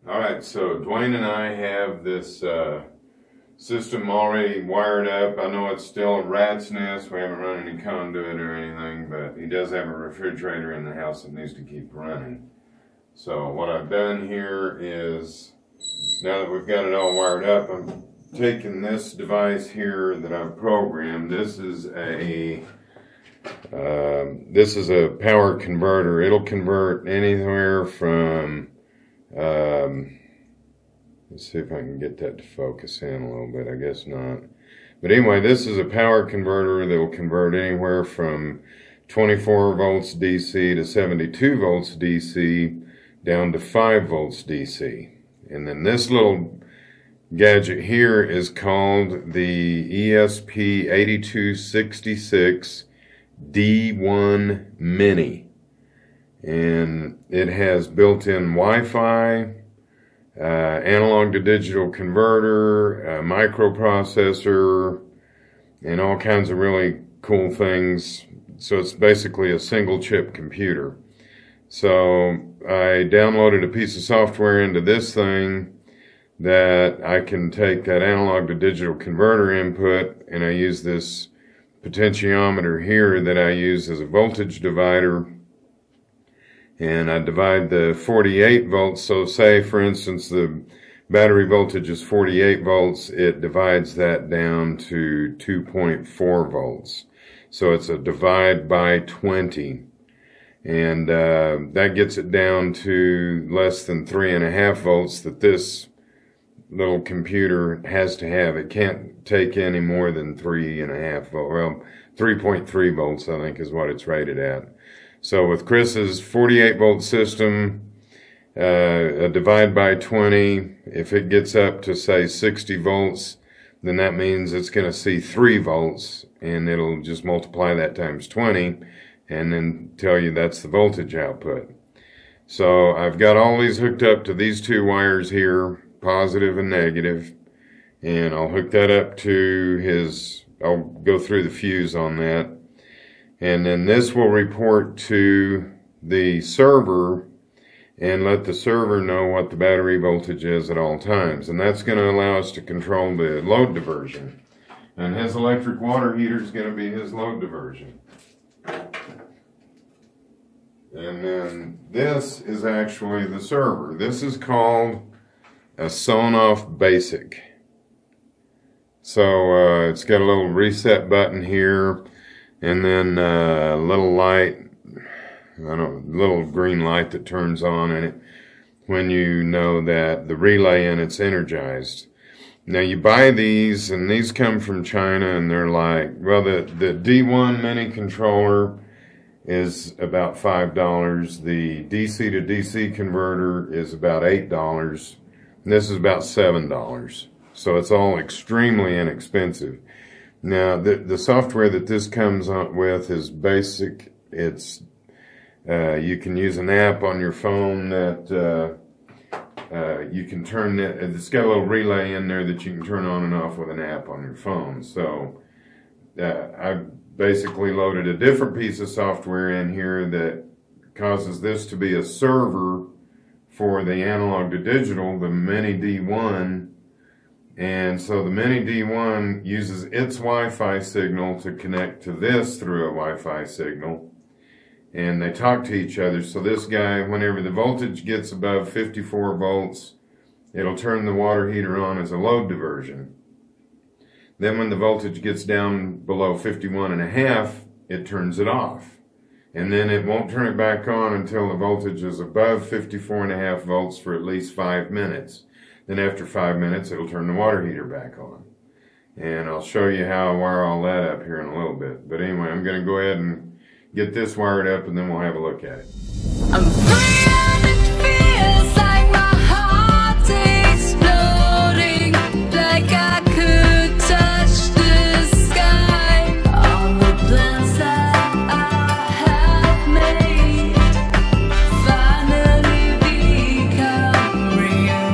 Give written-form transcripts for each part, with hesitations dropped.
Alright, so Dwayne and I have this system already wired up. I know it's still a rat's nest. We haven't run any conduit or anything, but he does have a refrigerator in the house that needs to keep running. So what I've done here is, now that we've got it all wired up, I'm taking this device here that I've programmed. This is a power converter. It'll convert anywhere from let's see if I can get that to focus in a little bit. I guess not. But anyway, this is a power converter that will convert anywhere from 24 volts DC to 72 volts DC down to 5 volts DC. And then this little gadget here is called the ESP8266 D1 Mini. And it has built-in Wi-Fi, analog to digital converter, a microprocessor, and all kinds of really cool things. So it's basically a single chip computer. So I downloaded a piece of software into this thing that I can take that analog to digital converter input, and I use this potentiometer here that I use as a voltage divider. And I divide the 48 volts, so say for instance the battery voltage is 48 volts, it divides that down to 2.4 volts. So it's a divide by 20. And that gets it down to less than 3.5 volts that this little computer has to have. It can't take any more than 3.5 volts. Well, 3.3 volts I think is what it's rated at. So with Chris's 48 volt system, a divide by 20, if it gets up to say 60 volts, then that means it's going to see 3 volts, and it'll just multiply that times 20 and then tell you that's the voltage output. So I've got all these hooked up to these two wires here, positive and negative, and I'll hook that up to his, I'll go through the fuse on that. And then this will report to the server and let the server know what the battery voltage is at all times. And that's going to allow us to control the load diversion. And his electric water heater is going to be his load diversion. And then this is actually the server. This is called a Sonoff Basic. So it's got a little reset button here. And then a little light, little green light that turns on in it when you know that the relay in it's energized. Now you buy these, and these come from China, and they're like, well, the D1 mini controller is about $5. The DC to DC converter is about $8. And this is about $7. So it's all extremely inexpensive. Now, the software that this comes on with is basic. It's you can use an app on your phone that you can turn it. It's got a little relay in there that you can turn on and off with an app on your phone. So I basically loaded a different piece of software in here that causes this to be a server for the analog to digital, the Mini D1. And so the Mini D1 uses its Wi-Fi signal to connect to this through a Wi-Fi signal. And they talk to each other. So this guy, whenever the voltage gets above 54 volts, it'll turn the water heater on as a load diversion. Then when the voltage gets down below 51.5, it turns it off. And then it won't turn it back on until the voltage is above 54.5 volts for at least 5 minutes. Then after 5 minutes, it'll turn the water heater back on. And I'll show you how I wire all that up here in a little bit. But anyway, I'm going to go ahead and get this wired up, and then we'll have a look at it. I'm free and it feels like my heart's exploding, like I could touch the sky. All the plans that I have made finally become real.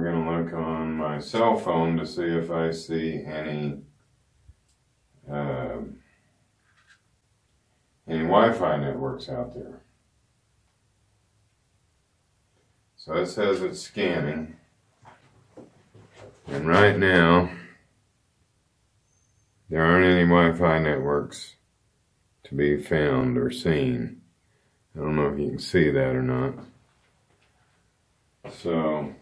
we're going to look on my cell phone to see if I see any Wi-Fi networks out there. So it says it's scanning, and right now there aren't any Wi-Fi networks to be found or seen. I don't know if you can see that or not. So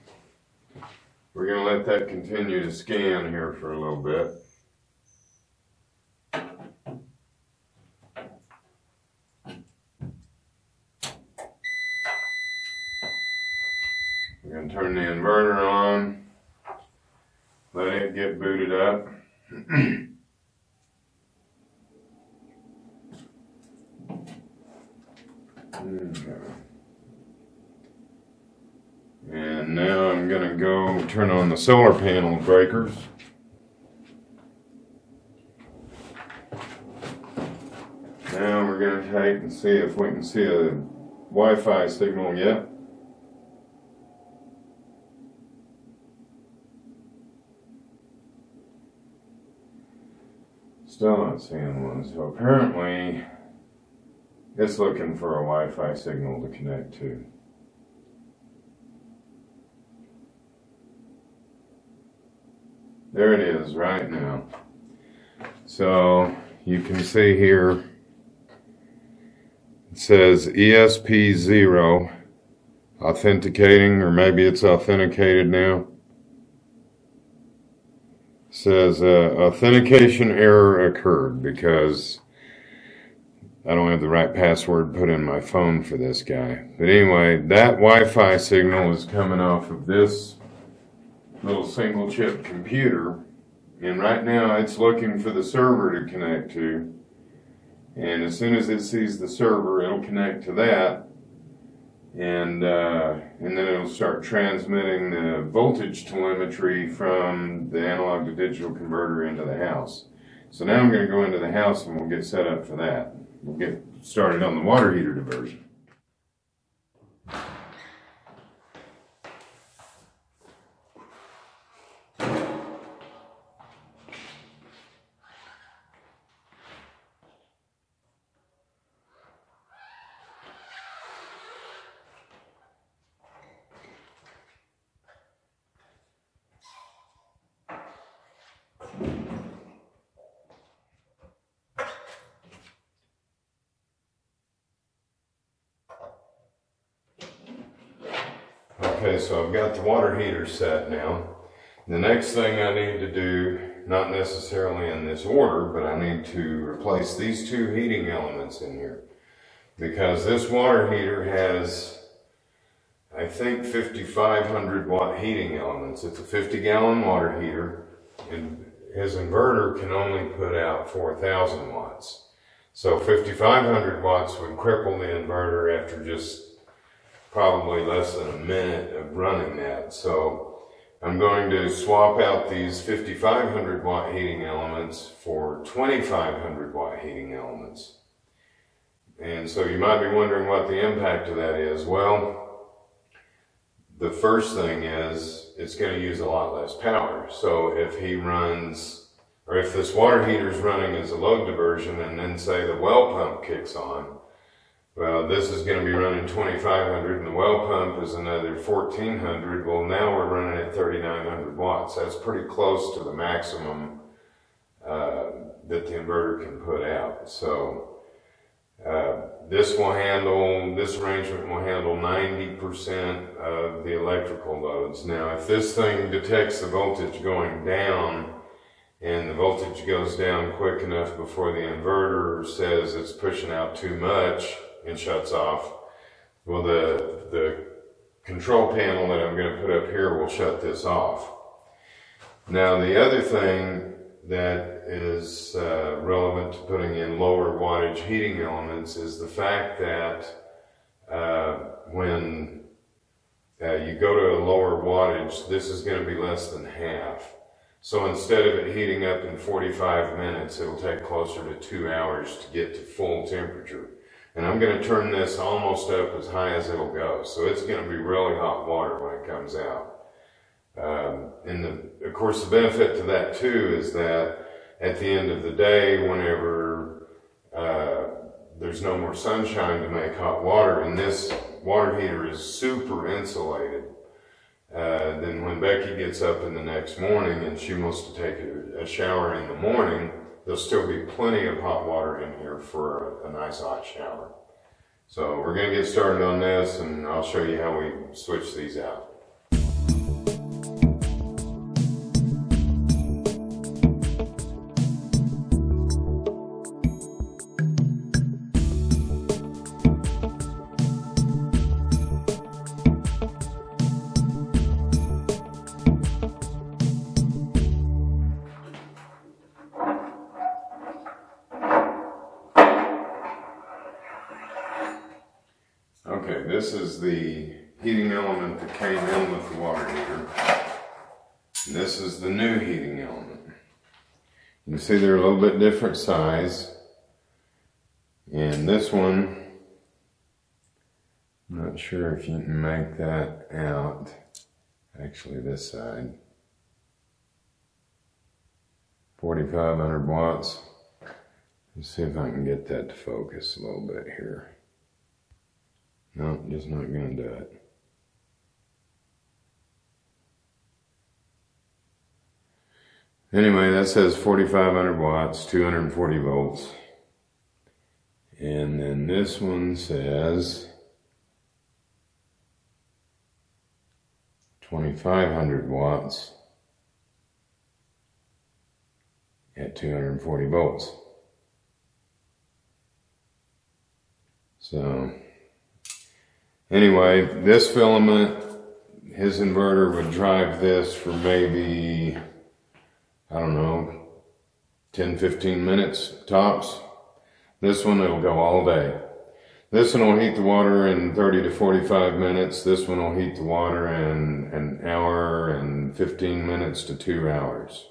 we're going to let that continue to scan here for a little bit. We're going to turn the inverter on, let it get booted up. Okay. And now I'm going to go turn on the solar panel breakers. Now we're going to take and see if we can see a Wi-Fi signal yet. Still not seeing one, so apparently it's looking for a Wi-Fi signal to connect to. There it is right now. So you can see here it says ESP0 authenticating, or maybe it's authenticated now. It says authentication error occurred because I don't have the right password put in my phone for this guy. But anyway, that Wi-Fi signal is coming off of this little single chip computer, and right now it's looking for the server to connect to, and as soon as it sees the server it'll connect to that, and then it'll start transmitting the voltage telemetry from the analog to digital converter into the house. So now I'm going to go into the house and we'll get set up for that. We'll get started on the water heater diversion. Okay, so I've got the water heater set now. The next thing I need to do, not necessarily in this order, but I need to replace these two heating elements in here. Because this water heater has, I think, 5,500 watt heating elements. It's a 50-gallon water heater, and his inverter can only put out 4,000 watts. So 5,500 watts would cripple the inverter after just probably less than a minute of running that. So I'm going to swap out these 5,500 watt heating elements for 2,500 watt heating elements. And so you might be wondering what the impact of that is. Well, the first thing is it's going to use a lot less power. So if he runs, or if this water heater is running as a load diversion and then say the well pump kicks on, well, this is going to be running 2,500 and the well pump is another 1,400. Well, now we're running at 3,900 watts. That's pretty close to the maximum that the inverter can put out. So this arrangement will handle 90% of the electrical loads. Now, if this thing detects the voltage going down and the voltage goes down quick enough before the inverter says it's pushing out too much and shuts off, well, the control panel that I'm going to put up here will shut this off. Now, the other thing that is relevant to putting in lower wattage heating elements is the fact that when you go to a lower wattage, this is going to be less than half. So instead of it heating up in 45 minutes, it'll take closer to 2 hours to get to full temperature. And I'm going to turn this almost up as high as it'll go. So it's going to be really hot water when it comes out. Of course, the benefit to that too is that at the end of the day, whenever there's no more sunshine to make hot water, and this water heater is super insulated, then when Becky gets up in the next morning and she wants to take a shower in the morning, there'll still be plenty of hot water in here for a nice hot shower. So we're going to get started on this, and I'll show you how we switch these out. Okay, this is the heating element that came in with the water heater. And this is the new heating element. You can see they're a little bit different size. And this one, I'm not sure if you can make that out. Actually, this side. 4,500 watts. Let's see if I can get that to focus a little bit here. No, just not going to do it. Anyway, that says 4,500 watts, 240 volts. And then this one says 2,500 watts at 240 volts. So anyway, this filament, his inverter would drive this for maybe, I don't know, 10-15 minutes tops. This one, it'll go all day. This one will heat the water in 30 to 45 minutes. This one will heat the water in an hour and 15 minutes to 2 hours.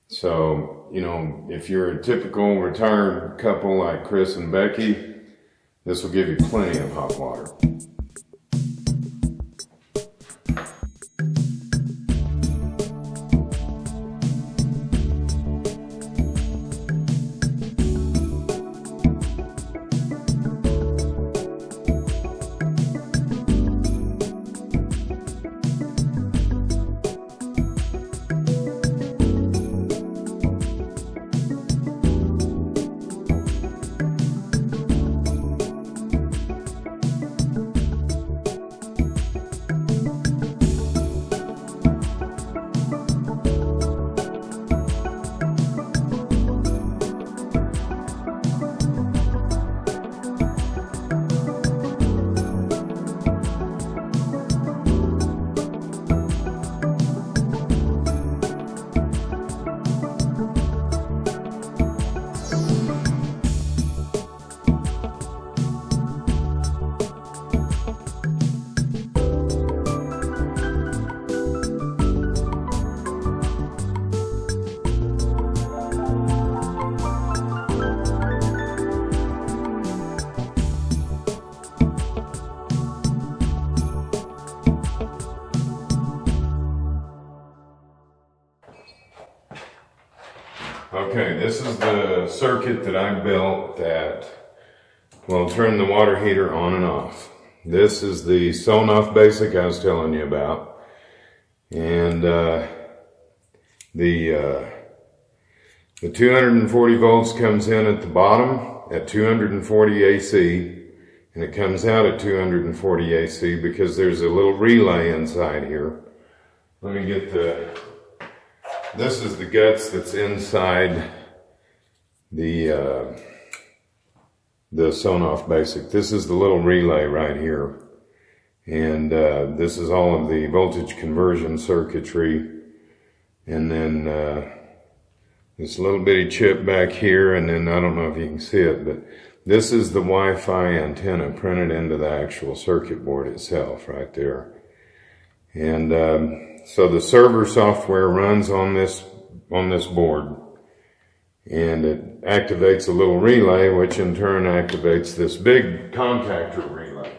So, you know, if you're a typical retired couple like Chris and Becky, this will give you plenty of hot water. Okay, this is the circuit that I built that will turn the water heater on and off. This is the Sonoff Basic I was telling you about. And the 240 volts comes in at the bottom at 240 AC, and it comes out at 240 AC because there's a little relay inside here. Let me get this is the guts that's inside the Sonoff Basic. This is the little relay right here. And this is all of the voltage conversion circuitry. And then this little bitty chip back here, and then I don't know if you can see it, but this is the Wi-Fi antenna printed into the actual circuit board itself right there. And so the server software runs on this board, and it activates a little relay, which in turn activates this big contactor relay.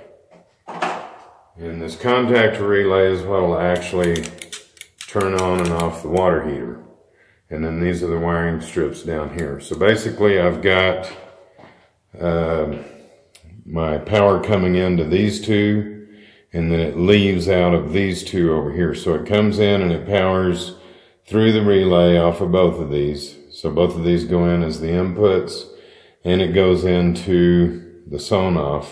And this contactor relay is what will actually turn on and off the water heater. And then these are the wiring strips down here. So basically I've got my power coming into these two, and then it leaves out of these two over here. So it comes in and it powers through the relay off of both of these. So both of these go in as the inputs, and it goes into the Sonoff.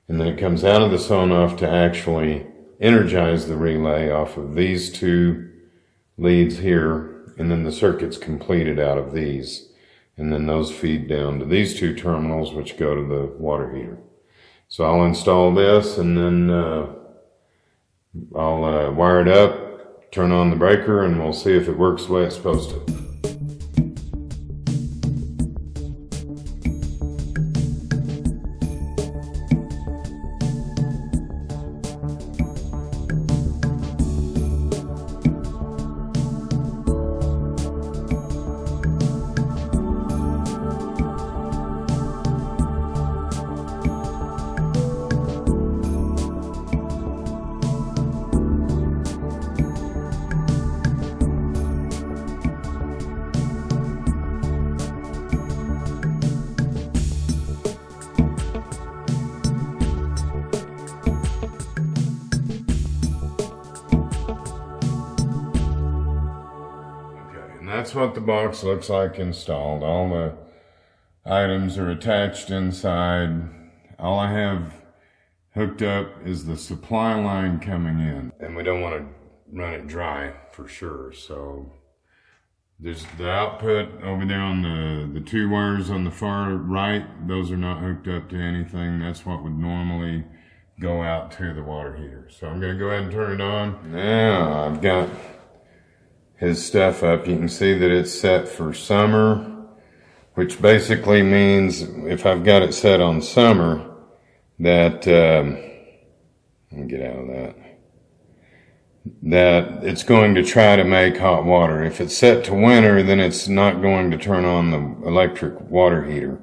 And then it comes out of the Sonoff to actually energize the relay off of these two leads here. And then the circuit's completed out of these. And then those feed down to these two terminals, which go to the water heater. So I'll install this, and then I'll wire it up, turn on the breaker, and we'll see if it works the way it's supposed to. That's what the box looks like installed. All the items are attached inside. All I have hooked up is the supply line coming in. And we don't want to run it dry for sure. So there's the output over there on the two wires on the far right. Those are not hooked up to anything. That's what would normally go out to the water heater. So I'm going to go ahead and turn it on. Now I've got his stuff up. You can see that it's set for summer, which basically means if I've got it set on summer, that, let me get out of that, that it's going to try to make hot water. If it's set to winter, then it's not going to turn on the electric water heater.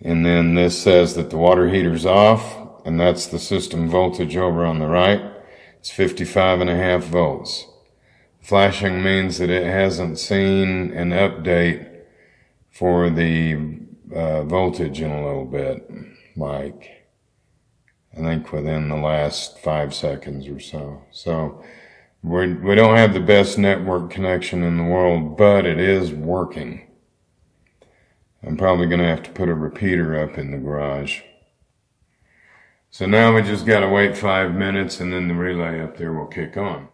And then this says that the water heater's off, and that's the system voltage over on the right. It's 55.5 volts. Flashing means that it hasn't seen an update for the voltage in a little bit, like I think within the last 5 seconds or so. So we don't have the best network connection in the world, but it is working. I'm probably going to have to put a repeater up in the garage. So now we just got to wait 5 minutes, and then the relay up there will kick on.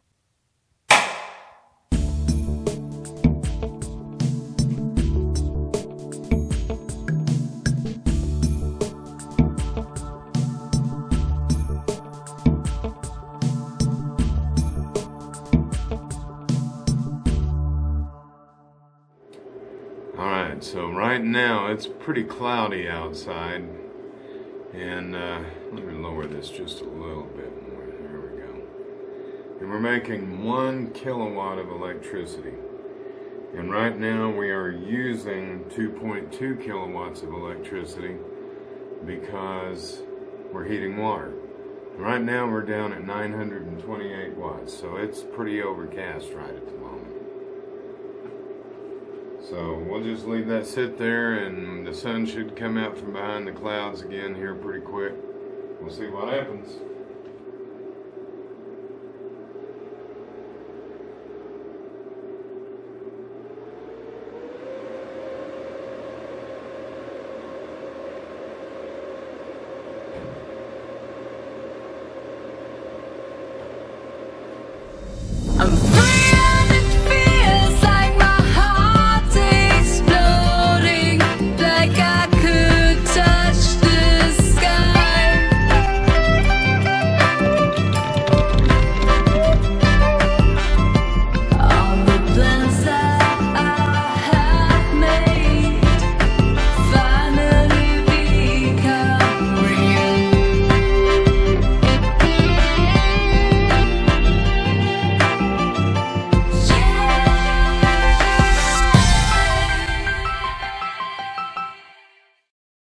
Alright, so right now it's pretty cloudy outside, and let me lower this just a little bit more. There we go. And we're making 1 kilowatt of electricity. And right now we are using 2.2 kilowatts of electricity because we're heating water. Right now we're down at 928 watts, so it's pretty overcast right at the moment. So we'll just leave that sit there, and the sun should come out from behind the clouds again here pretty quick. We'll see what happens.